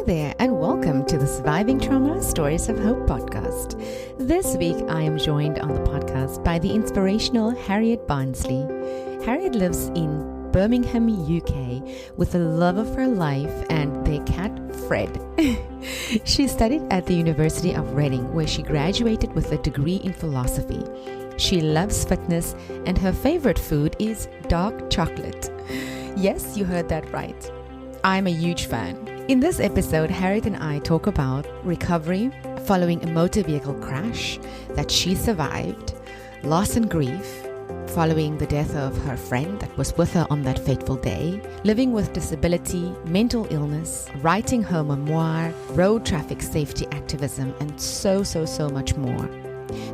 Hi there, and welcome to the Surviving Trauma Stories of Hope podcast. This week, I am joined on the podcast by the inspirational Harriet Barnsley. Harriet lives in Birmingham, UK, with the love of her life and their cat, Fred. She studied at the University of Reading, where she graduated with a degree in philosophy. She loves fitness, and her favorite food is dark chocolate. Yes, you heard that right. I'm a huge fan. In this episode, Harriet and I talk about recovery following a motor vehicle crash that she survived, loss and grief following the death of her friend that was with her on that fateful day, living with disability, mental illness, writing her memoir, road traffic safety activism, and so much more.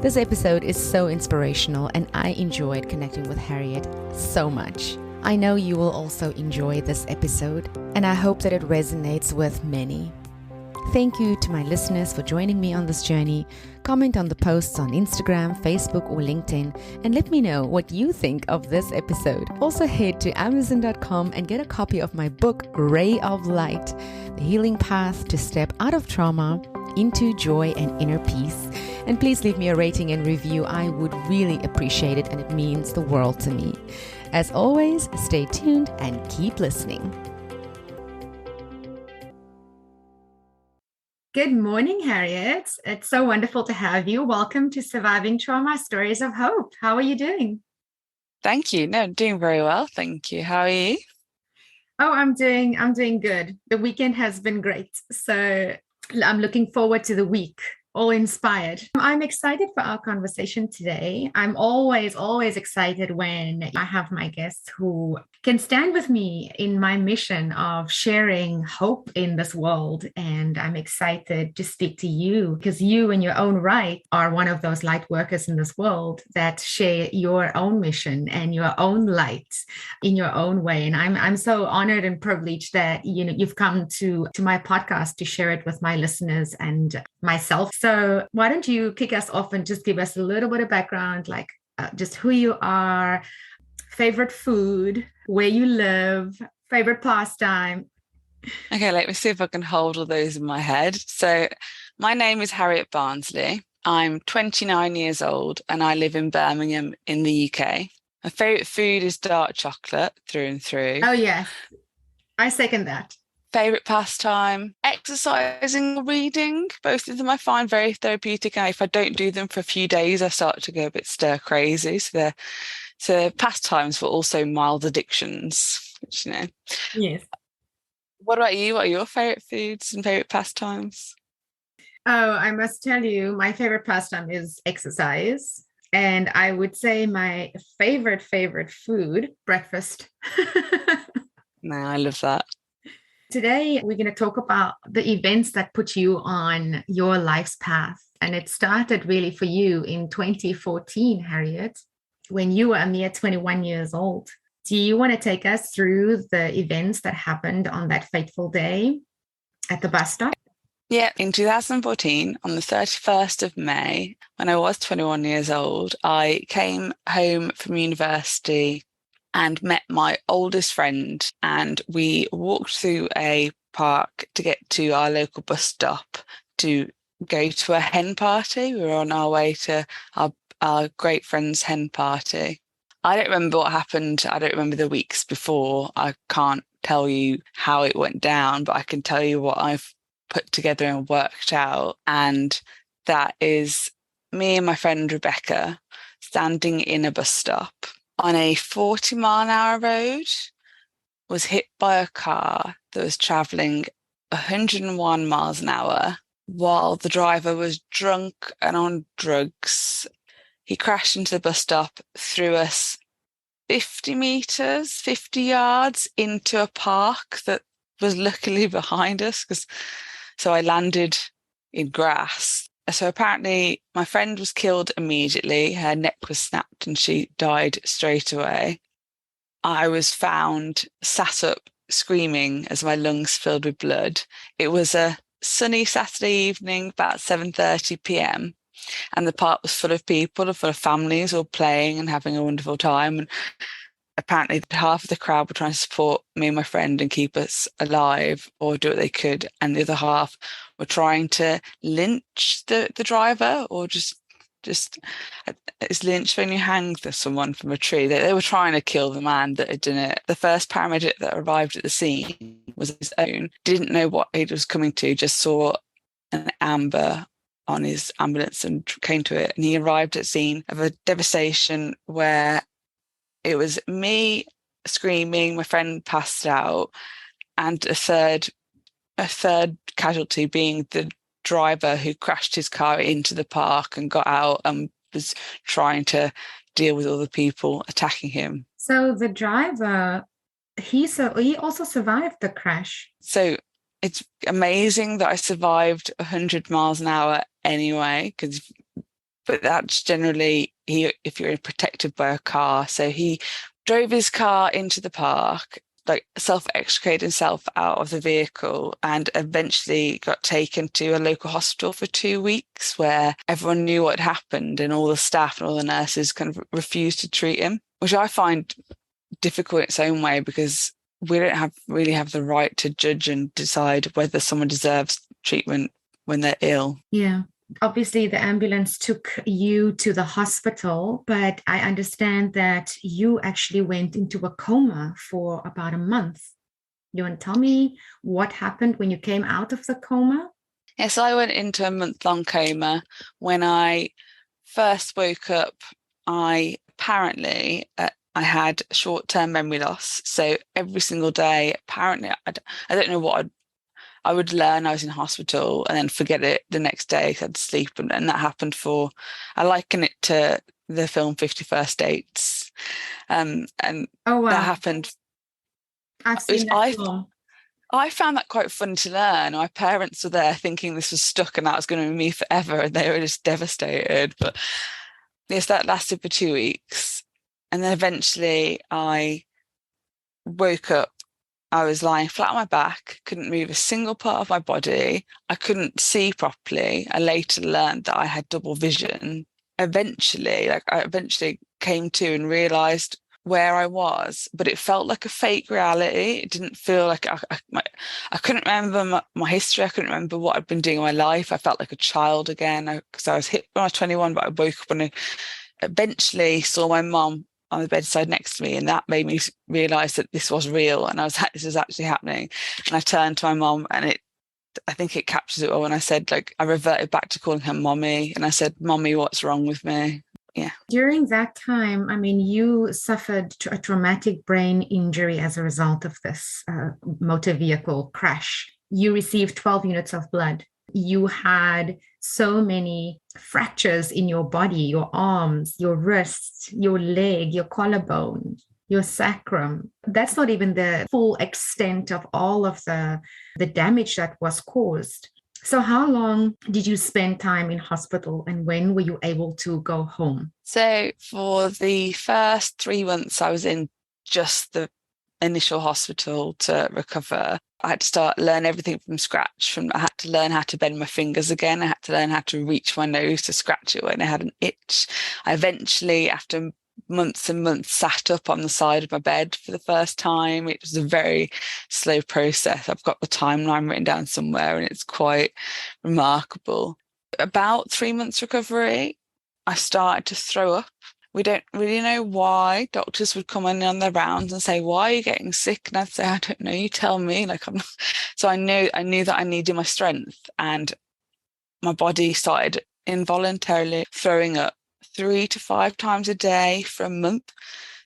This episode is so inspirational, and I enjoyed connecting with Harriet so much. I know you will also enjoy this episode, and I hope that it resonates with many. Thank you to my listeners for joining me on this journey. Comment on the posts on Instagram, Facebook, or LinkedIn, and let me know what you think of this episode. Also head to Amazon.com and get a copy of my book, Ray of Light, The Healing Path to Step Out of Trauma into Joy and Inner Peace. And please leave me a rating and review. I would really appreciate it, and it means the world to me. As always, stay tuned and keep listening. Good morning, Harriet. It's so wonderful to have you. Welcome to Surviving Trauma Stories of Hope. How are you doing? Thank you. No, I'm doing very well. Thank you. How are you? Oh, I'm doing good. The weekend has been great. So I'm looking forward to the week. All inspired. I'm excited for our conversation today. I'm always excited when I have my guests who can stand with me in my mission of sharing hope in this world. And I'm excited to speak to you because you in your own right are one of those light workers in this world that share your own mission and your own light in your own way. And I'm so honored and privileged that you've come to my podcast to share it with my listeners and myself. So why don't you kick us off and just give us a little bit of background, like just who you are, favorite food, where you live, favorite pastime. Okay, let me see if I can hold all those in my head. So my name is Harriet Barnsley. I'm 29 years old and I live in Birmingham in the UK. My favorite food is dark chocolate through and through. Oh, yes. I second that. Favorite pastime, exercising or reading. Both of them I find very therapeutic. And if I don't do them for a few days, I start to go a bit stir crazy. So they're pastimes, but also mild addictions, which, Yes. What about you? What are your favorite foods and favorite pastimes? Oh, I must tell you, my favorite pastime is exercise. And I would say my favorite food, breakfast. No, I love that. Today, we're going to talk about the events that put you on your life's path. And it started really for you in 2014, Harriet, when you were a mere 21 years old. Do you want to take us through the events that happened on that fateful day at the bus stop? Yeah, in 2014, on the 31st of May, when I was 21 years old, I came home from university and met my oldest friend, and we walked through a park to get to our local bus stop to go to a hen party. We were on our way to our great friend's hen party. I don't remember what happened. I don't remember the weeks before. I can't tell you how it went down, but I can tell you what I've put together and worked out. And that is me and my friend Rebecca standing in a bus stop on a 40-mile-an-hour road, was hit by a car that was travelling 101 miles an hour while the driver was drunk and on drugs. He crashed into the bus stop, threw us 50 yards into a park that was luckily behind us. So I landed in grass. So apparently my friend was killed immediately. Her neck was snapped and she died straight away. I was found sat up screaming as my lungs filled with blood. It was a sunny Saturday evening, about 7:30 p.m. And the park was full of people, full of families all playing and having a wonderful time. And apparently half of the crowd were trying to support me and my friend and keep us alive or do what they could, and the other half were trying to lynch the driver, or just it's lynch when you hang someone from a tree. They were trying to kill the man that had done it. The first paramedic that arrived at the scene was his own, didn't know what he was coming to, just saw an amber on his ambulance and came to it. And he arrived at the scene of a devastation where it was me screaming, my friend passed out, and a third casualty being the driver who crashed his car into the park and got out and was trying to deal with all the people attacking him. So the driver, he also survived the crash. So it's amazing that I survived 100 miles an hour anyway, but that's generally if you're protected by a car. So he drove his car into the park, like self-extricated himself out of the vehicle, and eventually got taken to a local hospital for 2 weeks where everyone knew what had happened, and all the staff and all the nurses kind of refused to treat him, which I find difficult in its own way, because we don't really have the right to judge and decide whether someone deserves treatment when they're ill. Yeah. Obviously, the ambulance took you to the hospital, but I understand that you actually went into a coma for about a month. You want to tell me what happened when you came out of the coma? Yes, I went into a month-long coma. When I first woke up, I had short-term memory loss. So every single day, apparently, I don't know what I would learn I was in hospital and then forget it the next day because I'd sleep. And that happened I liken it to the film 50 First Dates. And Oh, wow. that happened. I've seen that film. I found that quite fun to learn. My parents were there thinking this was stuck and that was going to be me forever. And they were just devastated. But yes, that lasted for 2 weeks. And then eventually I woke up. I was lying flat on my back, couldn't move a single part of my body. I couldn't see properly. I later learned that I had double vision. I eventually came to and realized where I was, but it felt like a fake reality. It didn't feel like I couldn't remember my history. I couldn't remember what I'd been doing in my life. I felt like a child again because I was hit when I was 21, but I woke up and I eventually saw my mum on the bedside next to me, and that made me realize that this was real and this was actually happening. And I turned to my mum, and I think it captures it all when I said, like, I reverted back to calling her mommy, and I said, "Mommy, what's wrong with me?" Yeah. During that time, I mean, you suffered a traumatic brain injury as a result of this motor vehicle crash. You received 12 units of blood. You had so many fractures in your body, your arms, your wrists, your leg, your collarbone, your sacrum. That's not even the full extent of all of the damage that was caused. So how long did you spend time in hospital, and when were you able to go home? So for the first 3 months, I was in just the initial hospital to recover. I had to learn everything from scratch. I had to learn how to bend my fingers again. I had to learn how to reach my nose to scratch it when I had an itch. I eventually, after months and months, sat up on the side of my bed for the first time. It was a very slow process. I've got the timeline written down somewhere, and it's quite remarkable. About 3 months recovery, I started to throw up. We don't really know why. Doctors would come in on their rounds and say, "Why are you getting sick?" And I'd say, "I don't know, you tell me." So I knew that I needed my strength, and my body started involuntarily throwing up 3 to 5 times a day for a month.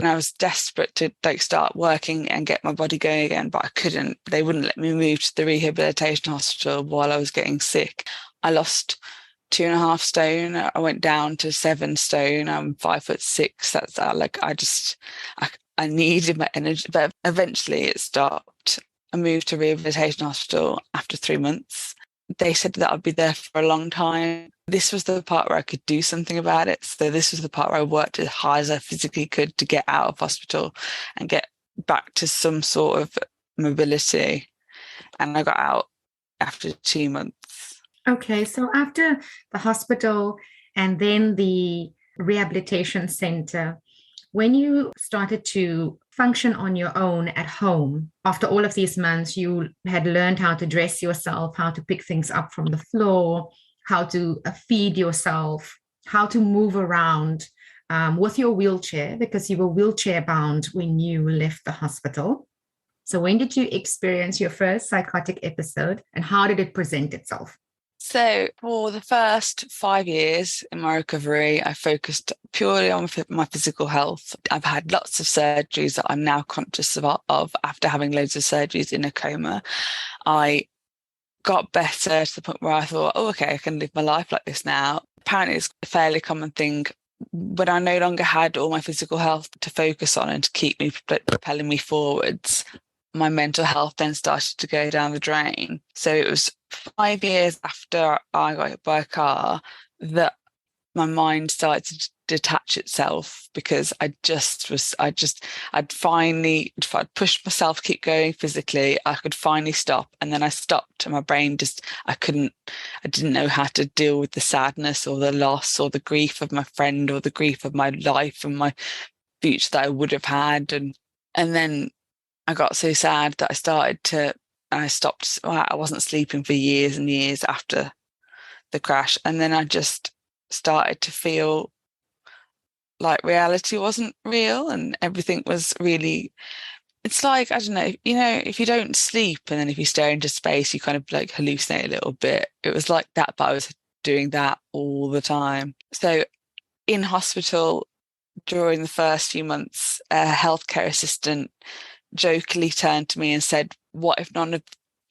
And I was desperate to start working and get my body going again, but I couldn't. They wouldn't let me move to the rehabilitation hospital while I was getting sick. I lost 2.5 stone. I went down to 7 stone. I'm 5'6". That's I needed my energy, but eventually it stopped. I moved to rehabilitation hospital after 3 months. They said that I'd be there for a long time. This was the part where I could do something about it. So this was the part where I worked as hard as I physically could to get out of hospital and get back to some sort of mobility. And I got out after 2 months. Okay, so after the hospital and then the rehabilitation center, When you started to function on your own at home, after all of these months, you had learned how to dress yourself, how to pick things up from the floor, how to feed yourself, how to move around with your wheelchair, because you were wheelchair bound when you left the hospital. So when did you experience your first psychotic episode and how did it present itself? So for the first 5 years in my recovery, I focused purely on my physical health. I've had lots of surgeries that I'm now conscious of after having loads of surgeries in a coma. I got better to the point where I thought, oh, okay, I can live my life like this now. Apparently it's a fairly common thing. When I no longer had all my physical health to focus on and to keep me propelling me forwards, my mental health then started to go down the drain. So it was 5 years after I got hit by a car that my mind started to detach itself, because I'd finally, if I'd pushed myself to keep going physically, I could finally stop. And then I stopped and my brain I didn't know how to deal with the sadness or the loss or the grief of my friend or the grief of my life and my future that I would have had. And then I got so sad that I stopped. I wasn't sleeping for years and years after the crash. And then I just started to feel like reality wasn't real and everything was really, it's like, I don't know, if you don't sleep and then if you stare into space, you kind of like hallucinate a little bit. It was like that, but I was doing that all the time. So in hospital during the first few months, a healthcare assistant jokingly turned to me and said, what if none of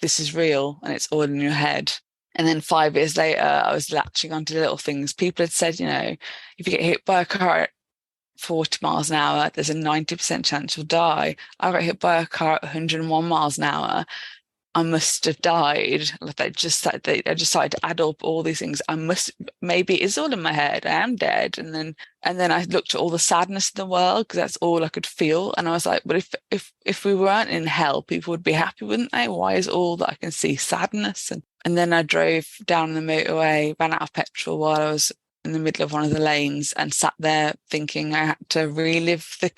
this is real and it's all in your head? And then 5 years later, I was latching onto little things. People had said, if you get hit by a car at 40 miles an hour, there's a 90% chance you'll die. I got hit by a car at 101 miles an hour. I must have died. Like I just started to add up all these things. Maybe it's all in my head. I am dead. And then I looked at all the sadness in the world, because that's all I could feel. And I was like, but if we weren't in hell, people would be happy, wouldn't they? Why is all that I can see sadness? And then I drove down the motorway, ran out of petrol while I was in the middle of one of the lanes, and sat there thinking I had to relive the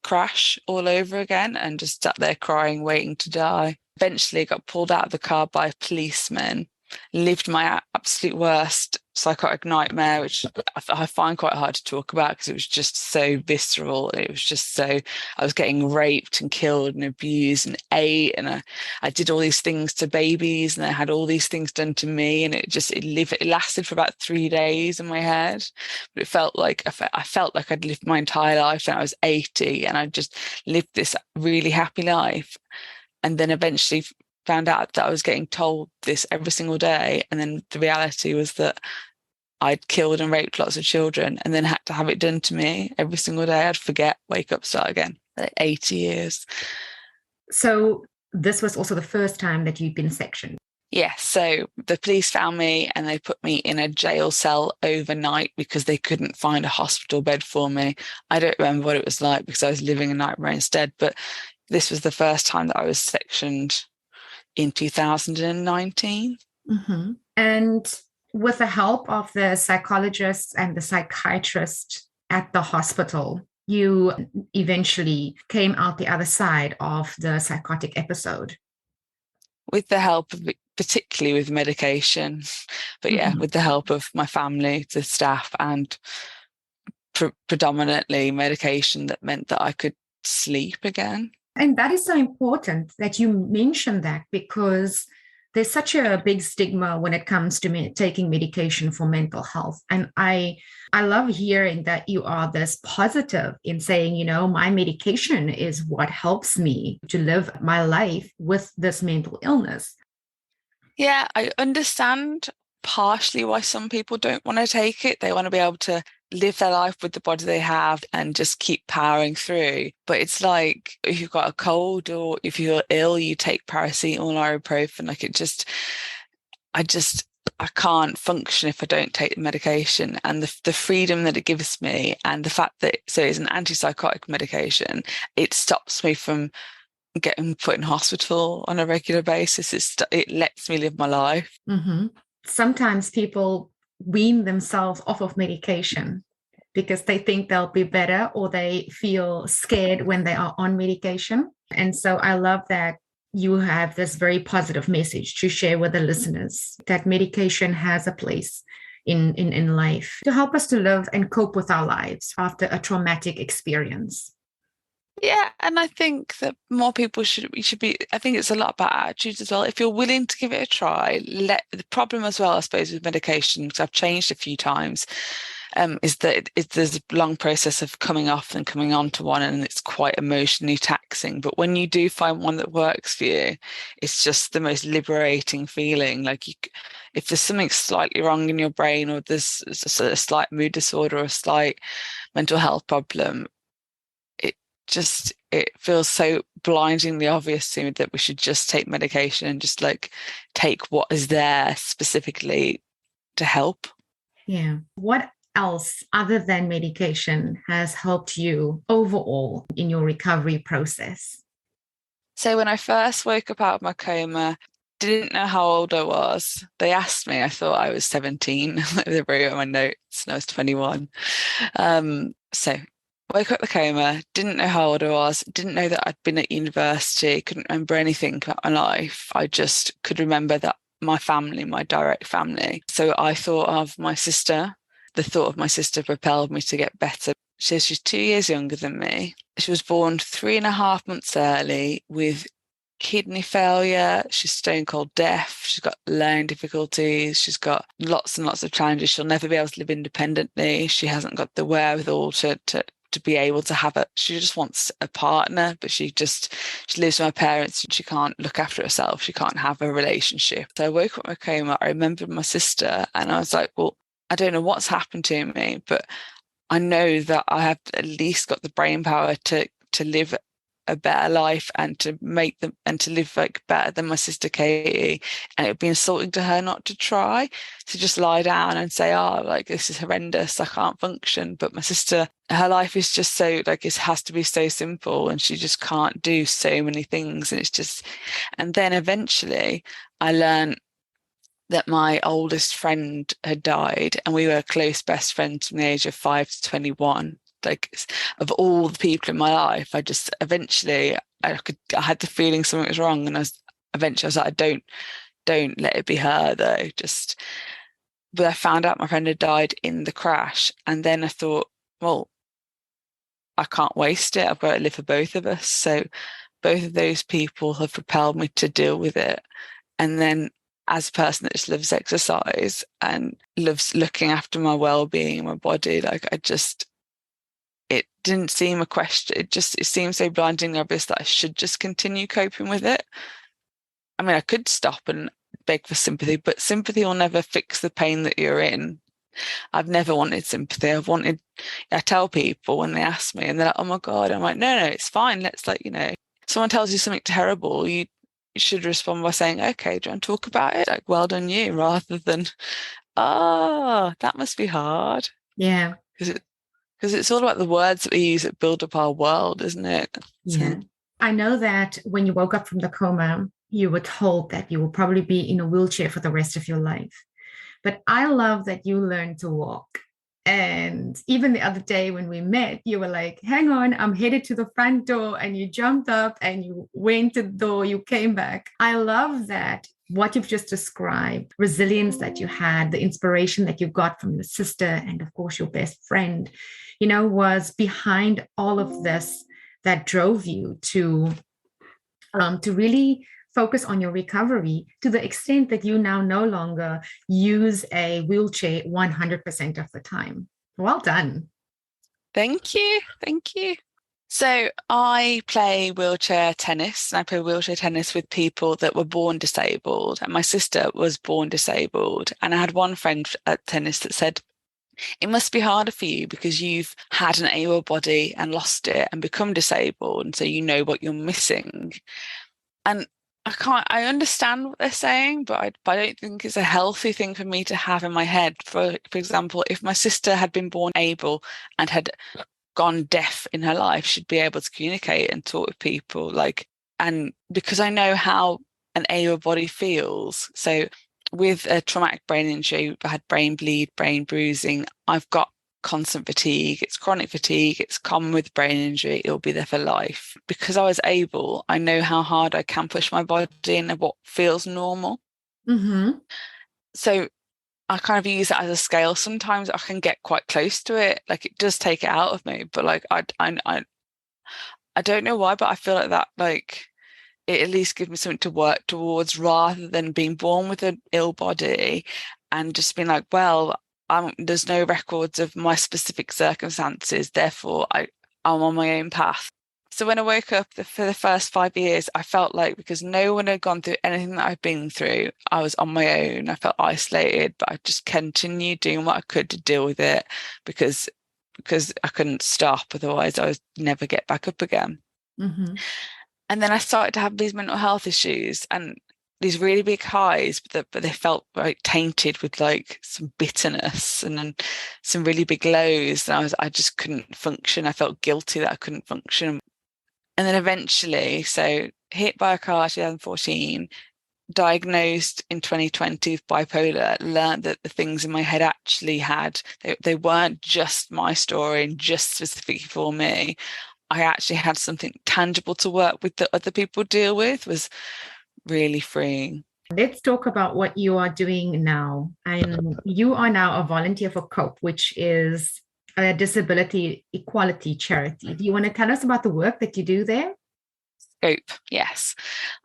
crash all over again, and just sat there crying, waiting to die. Eventually got pulled out of the car by a policeman, lived my absolute worst psychotic nightmare, which I find quite hard to talk about because it was just so visceral. It was just I was getting raped and killed and abused and ate, and I did all these things to babies, and I had all these things done to me, and it lasted for about 3 days in my head. But it felt like I felt like I'd lived my entire life, and I was 80, and I just lived this really happy life. And then eventually found out that I was getting told this every single day. And then the reality was that I'd killed and raped lots of children, and then had to have it done to me every single day. I'd forget, wake up, start again. 80 years. So this was also the first time that you'd been sectioned? Yes. So the police found me and they put me in a jail cell overnight because they couldn't find a hospital bed for me. I don't remember what it was like because I was living a nightmare instead. But this was the first time that I was sectioned in 2019. Mm-hmm. And with the help of the psychologist and the psychiatrist at the hospital, you eventually came out the other side of the psychotic episode. With the help of, particularly with medication, but yeah, with the help of my family, the staff, and predominantly medication that meant that I could sleep again. And that is so important that you mention that, because there's such a big stigma when it comes to taking medication for mental health. And I love hearing that you are this positive in saying, my medication is what helps me to live my life with this mental illness. Yeah, I understand partially why some people don't want to take it. They want to be able to live their life with the body they have and just keep powering through. But it's like if you've got a cold or if you're ill, you take paracetamol or ibuprofen. I can't function if I don't take the medication. And the freedom that it gives me, and the fact that it's an antipsychotic medication, it stops me from getting put in hospital on a regular basis. It lets me live my life. Mm-hmm. Sometimes people wean themselves off of medication because they think they'll be better, or they feel scared when they are on medication. And so I love that you have this very positive message to share with the listeners, that medication has a place in life to help us to live and cope with our lives after a traumatic experience. Yeah, and I think that more people should be, I think it's a lot about attitudes as well. If you're willing to give it a try, the problem as well, I suppose, with medication, because I've changed a few times, is that there's a long process of coming off and coming on to one, and it's quite emotionally taxing. But when you do find one that works for you, it's just the most liberating feeling. Like if there's something slightly wrong in your brain, or there's a slight mood disorder or a slight mental health problem, it feels so blindingly obvious to me that we should just take medication and just like take what is there specifically to help. Yeah. What else other than medication has helped you overall in your recovery process? So when I first woke up out of my coma, didn't know how old I was. They asked me, I thought I was 17. They wrote on my notes and I was 21. So woke up the coma, didn't know how old I was, didn't know that I'd been at university, couldn't remember anything about my life. I just could remember that my family, my direct family. So I thought of my sister. The thought of my sister propelled me to get better. She's 2 years younger than me. She was born 3.5 months early with kidney failure. She's stone cold deaf. She's got learning difficulties. She's got lots and lots of challenges. She'll never be able to live independently. She hasn't got the wherewithal to be able to have she just wants a partner, but she lives with my parents and she can't look after herself. She can't have a relationship. So I woke up in my coma. I remembered my sister and I was like, well, I don't know what's happened to me, but I know that I have at least got the brain power to live a better life and to make them and to live like better than my sister Katie. And it would be insulting to her not to try, to just lie down and say, oh, like this is horrendous, I can't function. But my sister, her life is just so like, it has to be so simple and she just can't do so many things. And it's just, and then eventually I learned that my oldest friend had died and we were close best friends from the age of 5 to 21. Like of all the people in my life, I just eventually I had the feeling something was wrong, and I was like, don't let it be her though. But I found out my friend had died in the crash, and then I thought, well, I can't waste it. I've got to live for both of us. So both of those people have propelled me to deal with it. And then as a person that just loves exercise and loves looking after my well-being and my body, like it didn't seem a question. It seemed so blindingly obvious that I should just continue coping with it. I mean, I could stop and beg for sympathy, but sympathy will never fix the pain that you're in. I've never wanted sympathy. I tell people when they ask me and they're like, oh my God, I'm like, no, it's fine. Let's someone tells you something terrible, you should respond by saying, okay, do you want to talk about it? Like, well done you, rather than, that must be hard. Yeah. Because it's all about the words that we use that build up our world, isn't it? Yeah. I know that when you woke up from the coma, you were told that you will probably be in a wheelchair for the rest of your life. But I love that you learned to walk. And even the other day when we met, you were like, hang on, I'm headed to the front door. And you jumped up and you went to the door, you came back. I love that. What you've just described, resilience that you had, the inspiration that you got from your sister, and of course, your best friend, was behind all of this that drove you to really focus on your recovery to the extent that you now no longer use a wheelchair 100% of the time. Well done. Thank you. Thank you. So I play wheelchair tennis, and I play wheelchair tennis with people that were born disabled. And my sister was born disabled. And I had one friend at tennis that said, it must be harder for you because you've had an able body and lost it and become disabled. And so you know what you're missing. And I understand what they're saying, but I don't think it's a healthy thing for me to have in my head. For example, if my sister had been born able and had gone deaf in her life, she'd be able to communicate and talk with people. And because I know how an able body feels. So with a traumatic brain injury, I had brain bleed, brain bruising. I've got constant fatigue, it's chronic fatigue, it's common with brain injury, it'll be there for life. Because I was able, I know how hard I can push my body and what feels normal. Mm-hmm. So I kind of use that as a scale. Sometimes I can get quite close to it, like it does take it out of me, but like I don't know why, but I feel like that, like it at least gives me something to work towards rather than being born with an ill body and just being like, well, there's no records of my specific circumstances, therefore I'm on my own path. So when I woke up for the first 5 years, I felt like because no one had gone through anything that I've been through, I was on my own. I felt isolated, but I just continued doing what I could to deal with it because I couldn't stop. Otherwise, I would never get back up again. Mm-hmm. And then I started to have these mental health issues and these really big highs, but they felt like tainted with like some bitterness and then some really big lows. And I just couldn't function. I felt guilty that I couldn't function. And then eventually, so hit by a car 2014, diagnosed in 2020 with bipolar, learned that the things in my head actually they weren't just my story and just specifically for me. I actually had something tangible to work with that other people deal with. Was really freeing. Let's talk about what you are doing now. And you are now a volunteer for COPE, which is a disability equality charity. Do you want to tell us about the work that you do there? Scope, yes.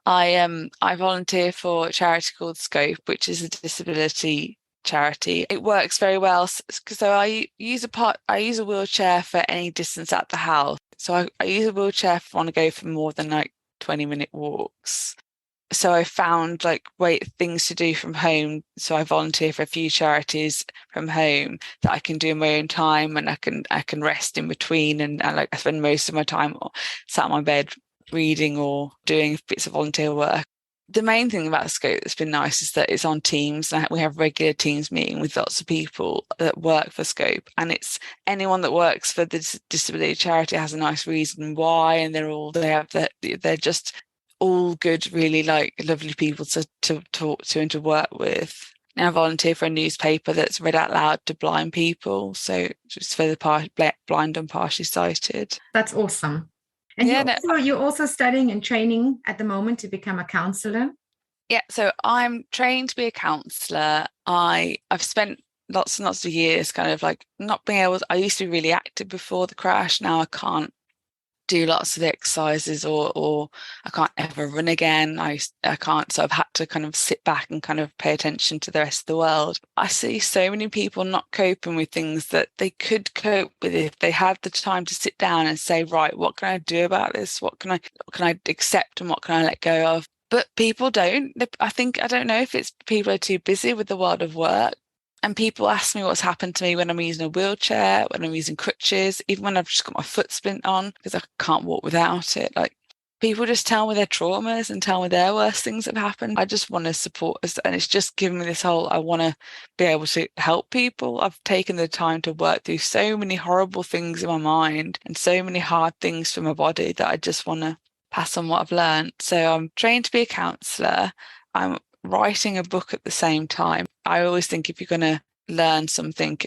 I volunteer for a charity called Scope, which is a disability charity. It works very well. So I use a wheelchair for any distance at the house. So I use a wheelchair if I want to go for more than like 20-minute walks. So I found like things to do from home. So I volunteer for a few charities from home that I can do in my own time, and I can rest in between, and I spend most of my time sat on my bed reading or doing bits of volunteer work. The main thing about Scope that's been nice is that it's on Teams. We have regular Teams meeting with lots of people that work for Scope, and it's anyone that works for the disability charity has a nice reason why, and they're just all good, really like lovely people to talk to and to work with. And I volunteer for a newspaper that's read out loud to blind people, so just for the blind and partially sighted. That's awesome. And you're also studying and training at the moment to become a counsellor? Yeah, so I'm trained to be a counsellor. I've spent lots and lots of years kind of like not being able to, I used to be really active before the crash. Now I can't do lots of exercises or I can't ever run again. I can't, so I've had to kind of sit back and kind of pay attention to the rest of the world. I see so many people not coping with things that they could cope with if they had the time to sit down and say, right, what can I do about this? What can I accept and what can I let go of? But people don't. I don't know if it's people are too busy with the world of work. And people ask me what's happened to me when I'm using a wheelchair, when I'm using crutches, even when I've just got my foot splint on because I can't walk without it. Like people just tell me their traumas and tell me their worst things that have happened. I just want to support us. And it's just given me this whole, I want to be able to help people. I've taken the time to work through so many horrible things in my mind and so many hard things for my body that I just want to pass on what I've learned. So I'm trained to be a counsellor. I'm writing a book at the same time. I always think if you're going to learn something,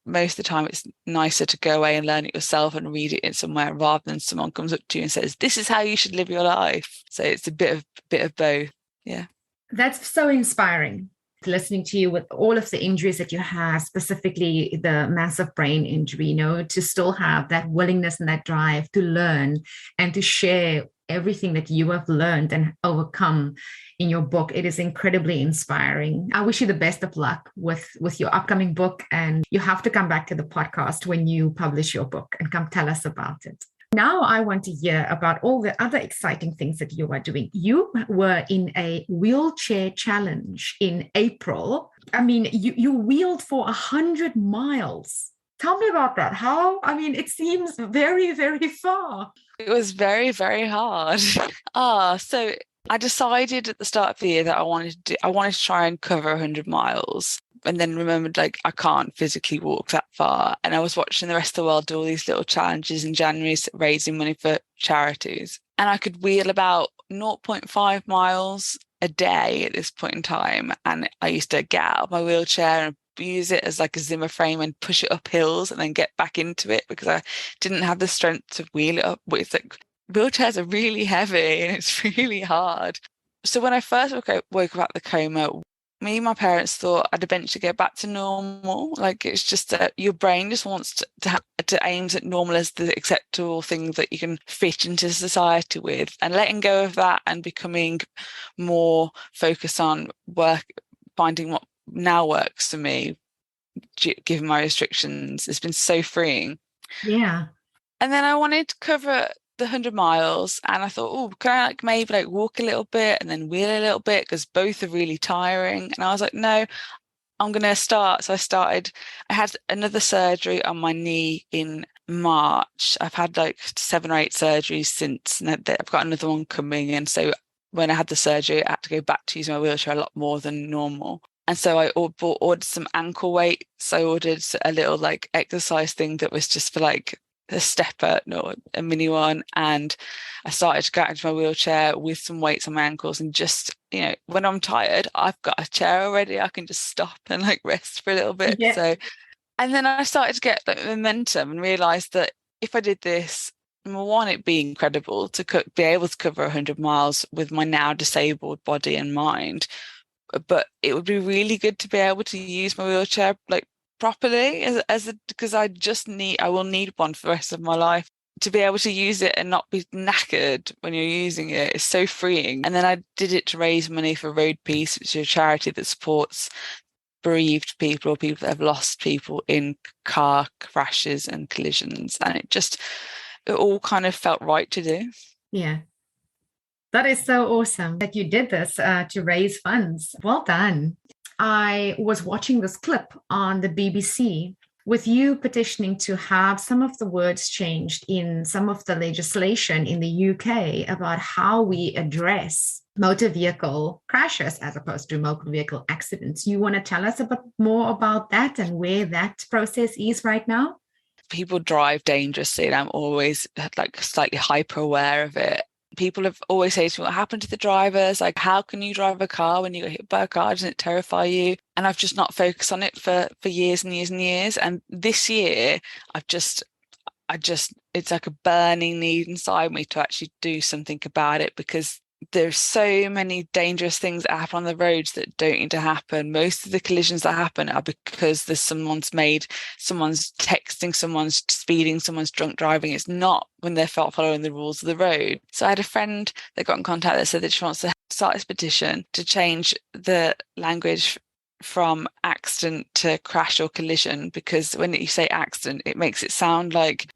most of the time it's nicer to go away and learn it yourself and read it in somewhere rather than someone comes up to you and says, this is how you should live your life. So it's a bit of both. Yeah. That's so inspiring. Listening to you with all of the injuries that you have, specifically the massive brain injury, to still have that willingness and that drive to learn and to share everything that you have learned and overcome in your book. It is incredibly inspiring. I wish you the best of luck with your upcoming book, and you have to come back to the podcast when you publish your book and come tell us about it. Now I want to hear about all the other exciting things that you are doing. You were in a wheelchair challenge in April. I mean, you wheeled for 100 miles. Tell me about that. It seems very, very far. It was very, very hard. So I decided at the start of the year that I wanted to try and cover 100 miles. And then remembered, like, I can't physically walk that far. And I was watching the rest of the world do all these little challenges in January, raising money for charities. And I could wheel about 0.5 miles a day at this point in time. And I used to get out of my wheelchair and use it as like a Zimmer frame and push it up hills and then get back into it because I didn't have the strength to wheel it up. It's like wheelchairs are really heavy and it's really hard. So when I first woke up out the coma, me and my parents thought I'd eventually go back to normal. Like it's just that your brain just wants to aims at normal as the acceptable thing that you can fit into society with, and letting go of that and becoming more focused on work, finding what now works for me, given my restrictions, has been so freeing. Yeah. And then I wanted to cover the 100 miles, and I thought, oh, can I maybe walk a little bit and then wheel a little bit, because both are really tiring. And I was like, no, I'm going to start. So I had another surgery on my knee in March. I've had 7 or 8 surgeries since, and I've got another one coming. And so when I had the surgery, I had to go back to use my wheelchair a lot more than normal. And so I ordered some ankle weights. I ordered a little exercise thing that was just for a stepper, not a mini one. And I started to get into my wheelchair with some weights on my ankles, and just, when I'm tired, I've got a chair already. I can just stop and rest for a little bit. Yeah. So, and then I started to get momentum and realized that if I did this, number one, it'd be incredible to be able to cover 100 miles with my now disabled body and mind. But it would be really good to be able to use my wheelchair properly because I will need one for the rest of my life. To be able to use it and not be knackered when you're using it is so freeing. And then I did it to raise money for Road Peace, which is a charity that supports bereaved people or people that have lost people in car crashes and collisions. And it all kind of felt right to do. Yeah. That is so awesome that you did this to raise funds. Well done. I was watching this clip on the BBC with you petitioning to have some of the words changed in some of the legislation in the UK about how we address motor vehicle crashes as opposed to motor vehicle accidents. You want to tell us a bit more about that and where that process is right now? People drive dangerously, and I'm always slightly hyper aware of it. People have always said to me, what happened to the drivers? How can you drive a car when you get hit by a car? Doesn't it terrify you? And I've just not focused on it for years and years and years. And this year, it's like a burning need inside me to actually do something about it, because there's so many dangerous things that happen on the roads that don't need to happen. Most of the collisions that happen are because someone's texting, someone's speeding, someone's drunk driving. It's not when they're following the rules of the road. So I had a friend that got in contact that said that she wants to start this petition to change the language from accident to crash or collision, because when you say accident, it makes it sound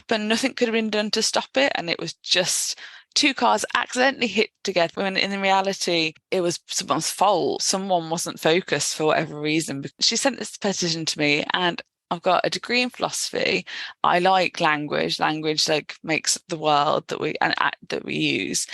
but nothing could have been done to stop it. And it was just 2 cars accidentally hit together, when in reality it was someone's fault. Someone wasn't focused for whatever reason. She sent this petition to me, and I've got a degree in philosophy. I like language. Language makes the world that we use.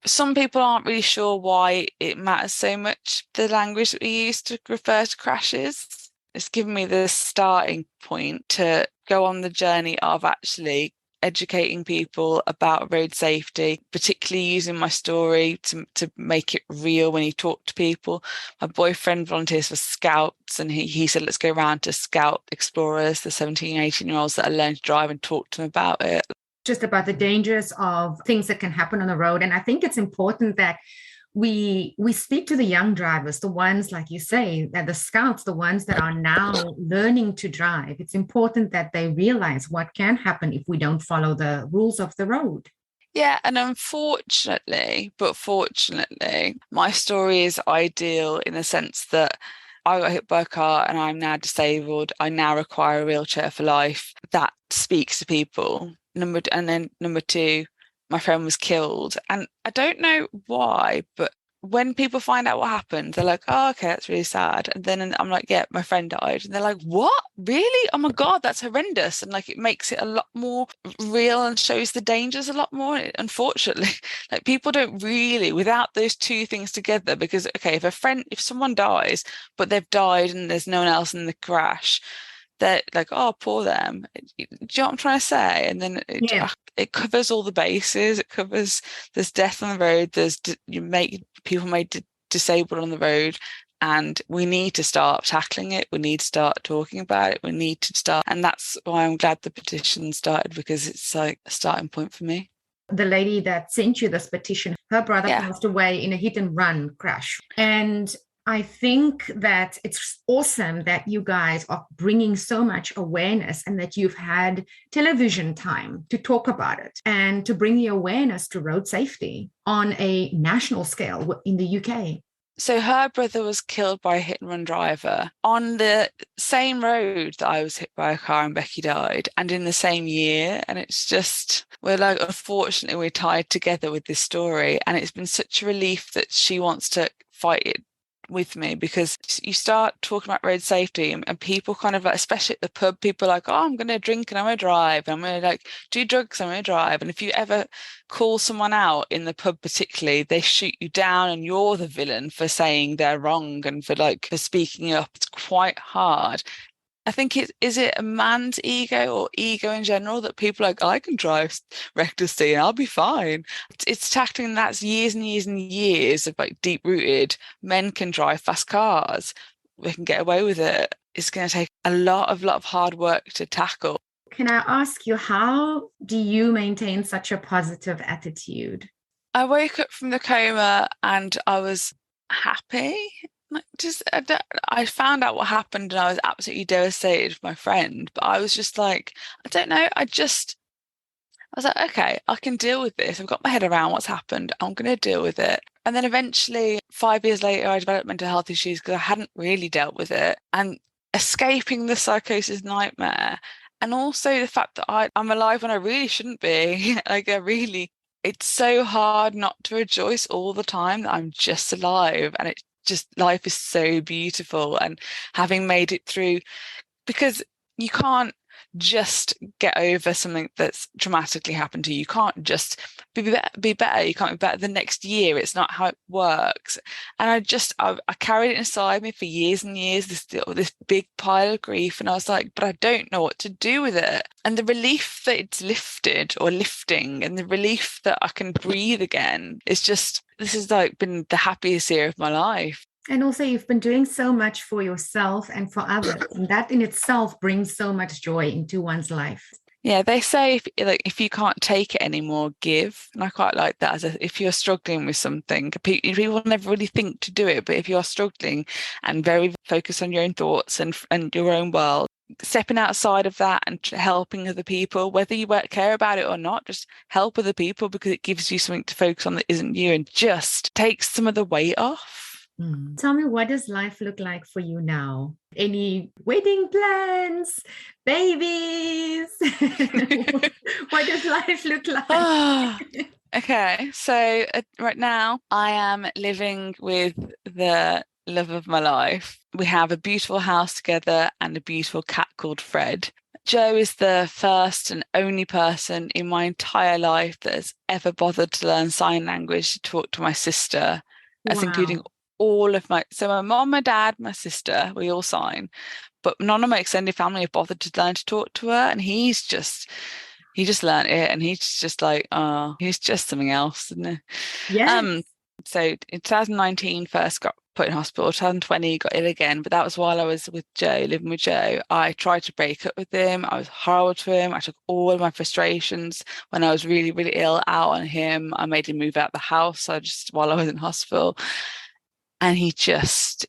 Some people aren't really sure why it matters so much, the language that we use to refer to crashes. It's given me the starting point to go on the journey of actually educating people about road safety, particularly using my story to make it real when you talk to people. My boyfriend volunteers for Scouts, and he said, let's go around to Scout explorers, the 17, 18-year-olds that are learning to drive, and talk to them about it. Just about the dangers of things that can happen on the road. And I think it's important that we speak to the young drivers, the ones, like you say, that the Scouts, the ones that are now learning to drive. It's important that they realize what can happen if we don't follow the rules of the road. Yeah, and fortunately, my story is ideal in the sense that I got hit by a car and I'm now disabled. I now require a wheelchair for life. That speaks to people. Number 2, my friend was killed. And I don't know why, but when people find out what happened, they're like, oh, okay, that's really sad. And then I'm like, yeah, my friend died. And they're like, what? Really? Oh my God, that's horrendous. And it makes it a lot more real and shows the dangers a lot more. Unfortunately, people don't really, without those 2 things together, because, okay, if someone dies, but they've died and there's no one else in the crash, they're like, oh, poor them. Do you know what I'm trying to say? And then it covers all the bases. It covers, there's death on the road. There's people made disabled on the road. And we need to start tackling it. We need to start talking about it. We need to start. And that's why I'm glad the petition started, because it's like a starting point for me. The lady that sent you this petition, her brother passed away in a hit and run crash. And I think that it's awesome that you guys are bringing so much awareness and that you've had television time to talk about it and to bring the awareness to road safety on a national scale in the UK. So her brother was killed by a hit and run driver on the same road that I was hit by a car and Beccy died, and in the same year. And it's just, we're like, unfortunately, we're tied together with this story. And it's been such a relief that she wants to fight it with me, because you start talking about road safety and people kind of like, especially at the pub, people are like, oh, I'm going to drink and I'm going to drive, and I'm going to like do drugs, I'm going to drive. And if you ever call someone out in the pub particularly, they shoot you down and you're the villain for saying they're wrong and for speaking up. It's quite hard. I think is it a man's ego or ego in general that people are like, I can drive recklessly and I'll be fine. It's tackling that's years and years and years of like deep rooted. Men can drive fast cars. They can get away with it. It's going to take a lot of hard work to tackle. Can I ask you, how do you maintain such a positive attitude? I woke up from the coma and I was happy. I found out what happened and I was absolutely devastated for my friend, but I was just like, I don't know. I was like, okay, I can deal with this. I've got my head around what's happened. I'm going to deal with it. And then eventually 5 years later, I developed mental health issues because I hadn't really dealt with it, and escaping the psychosis nightmare. And also the fact that I'm alive when I really shouldn't be. It's so hard not to rejoice all the time that I'm just alive. And it's just, life is so beautiful. And having made it through, because you can't just get over something that's dramatically happened to you. You can't just be better. You can't be better the next year. It's not how it works. And I carried it inside me for years and years, this big pile of grief. And I was like, but I don't know what to do with it. And the relief that it's lifted or lifting, and the relief that I can breathe again, is just, this has like been the happiest year of my life. And also, you've been doing so much for yourself and for others. And that in itself brings so much joy into one's life. Yeah, they say if you can't take it anymore, give. And I quite like that. If you're struggling with something, people never really think to do it. But if you're struggling and very focused on your own thoughts and your own world, stepping outside of that and helping other people, whether you care about it or not, just help other people, because it gives you something to focus on that isn't you and just takes some of the weight off. Tell me, what does life look like for you now? Any wedding plans, babies? What does life look like? Okay, so right now I am living with the love of my life. We have a beautiful house together and a beautiful cat called Fred. Joe is the first and only person in my entire life that has ever bothered to learn sign language to talk to my sister. That's including all of my mom, my dad, my sister, we all sign, but none of my extended family have bothered to learn to talk to her. And he just learned it, and he's just like, oh, he's just something else, isn't he? Yeah. So in 2019 first got put in hospital, 2020 got ill again, but that was while I was with Joe, living with Joe. I tried to break up with him. I was horrible to him. I took all of my frustrations when I was really, really ill out on him. I made him move out the house while I was in hospital. And he just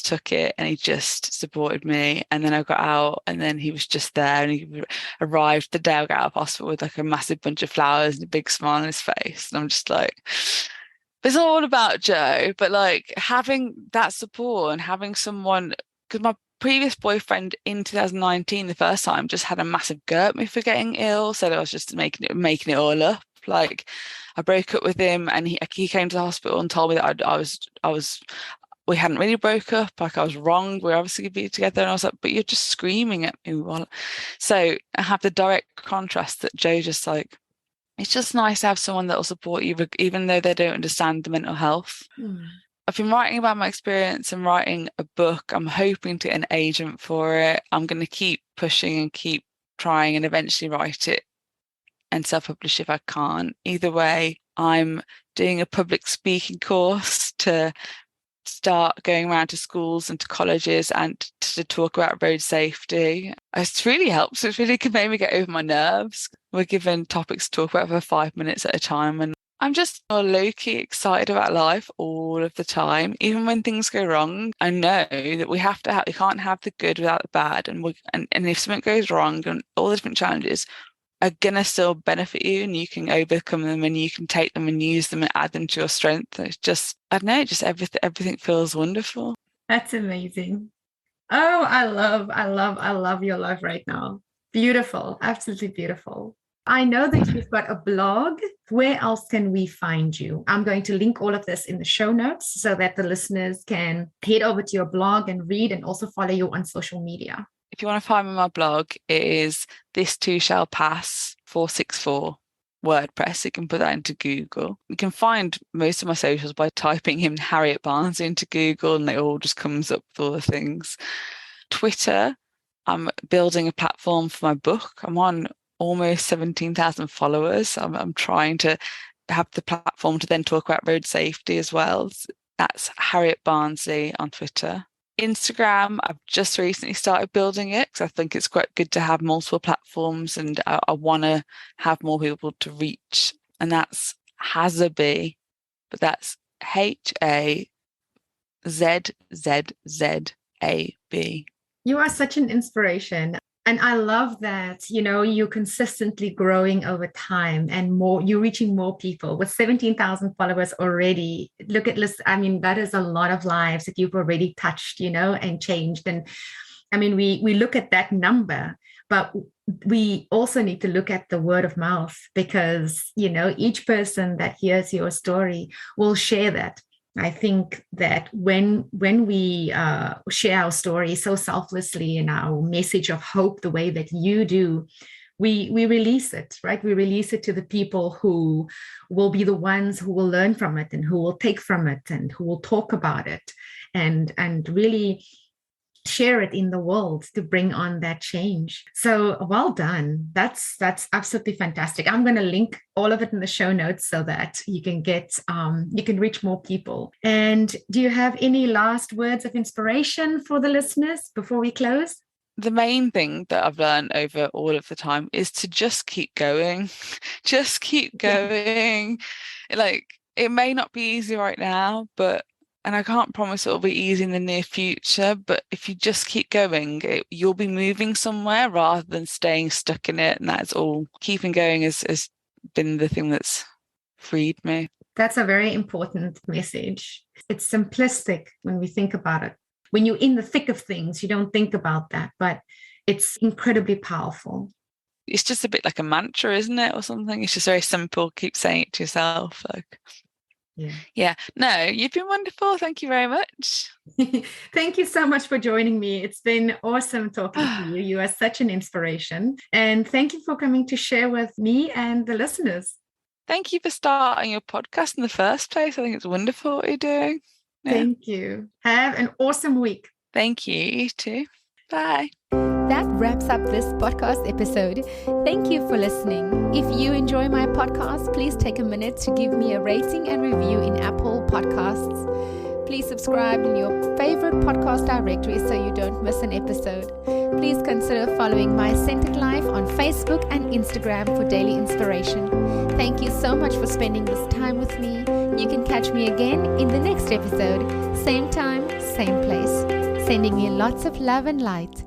took it, and he just supported me. And then I got out, and then he was just there, and he arrived the day I got out of hospital with like a massive bunch of flowers and a big smile on his face. And I'm just like, it's all about Joe, but like having that support and having someone, because my previous boyfriend in 2019, the first time, just had a massive go at me for getting ill, said I was just making it all up. Like, I broke up with him, and he came to the hospital and told me that we hadn't really broke up. Like, I was wrong. We were obviously going to be together. And I was like, but you're just screaming at me. So I have the direct contrast that Joe just like, it's just nice to have someone that will support you, even though they don't understand the mental health. I've been writing about my experience and writing a book. I'm hoping to get an agent for it. I'm going to keep pushing and keep trying and eventually write it and self-publish if I can't. Either way, I'm doing a public speaking course to start going around to schools and to colleges and to talk about road safety. It's really helped. It's really made me get over my nerves. We're given topics to talk about for 5 minutes at a time, and I'm just low-key excited about life all of the time. Even when things go wrong, I know that we can't have the good without the bad. And if something goes wrong, and all the different challenges are gonna still benefit you, and you can overcome them, and you can take them and use them and add them to your strength. It's just, I don't know, just everything feels wonderful. That's amazing. Oh, I love your life right now. Beautiful, absolutely beautiful. I know that you've got a blog. Where else can we find you? I'm going to link all of this in the show notes so that the listeners can head over to your blog and read, and also follow you on social media. If you want to find me on my blog, it is This Too Shall Pass 464 WordPress. You can put that into Google. You can find most of my socials by typing in Harriet Barnsley into Google, and it all just comes up with all the things. Twitter, I'm building a platform for my book. I'm on almost 17,000 followers. I'm trying to have the platform to then talk about road safety as well. That's Harriet Barnsley on Twitter. Instagram, I've just recently started building it because I think it's quite good to have multiple platforms, and I want to have more people to reach. And that's Hazzaby, but that's HAZZZAB. You are such an inspiration. And I love that, you're consistently growing over time, and you're reaching more people with 17,000 followers already. Look at this. I mean, that is a lot of lives that you've already touched, and changed. And I mean, we look at that number, but we also need to look at the word of mouth, because, each person that hears your story will share that. I think that when we share our story so selflessly, and our message of hope the way that you do, we release it, right? We release it to the people who will be the ones who will learn from it, and who will take from it, and who will talk about it, and really share it in the world to bring on that change. So well done. That's absolutely fantastic. I'm going to link all of it in the show notes so that you can you can reach more people. And do you have any last words of inspiration for the listeners before we close? The main thing that I've learned over all of the time is to just keep going. Just keep going. Like, it may not be easy right now, and I can't promise it'll be easy in the near future, but if you just keep going, you'll be moving somewhere rather than staying stuck in it. And that's all. Keeping going has been the thing that's freed me. That's a very important message. It's simplistic when we think about it. When you're in the thick of things, you don't think about that, but it's incredibly powerful. It's just a bit like a mantra, isn't it? Or something. It's just very simple. Keep saying it to yourself. Yeah. No, you've been wonderful. Thank you very much. Thank you so much for joining me. It's been awesome talking to you. You are such an inspiration. And thank you for coming to share with me and the listeners. Thank you for starting your podcast in the first place. I think it's wonderful what you're doing. Yeah. Thank you. Have an awesome week. Thank you. You too. Bye. That wraps up this podcast episode. Thank you for listening. If you enjoy my podcast, please take a minute to give me a rating and review in Apple Podcasts. Please subscribe in your favorite podcast directory so you don't miss an episode. Please consider following My Centered Life on Facebook and Instagram for daily inspiration. Thank you so much for spending this time with me. You can catch me again in the next episode. Same time, same place. Sending you lots of love and light.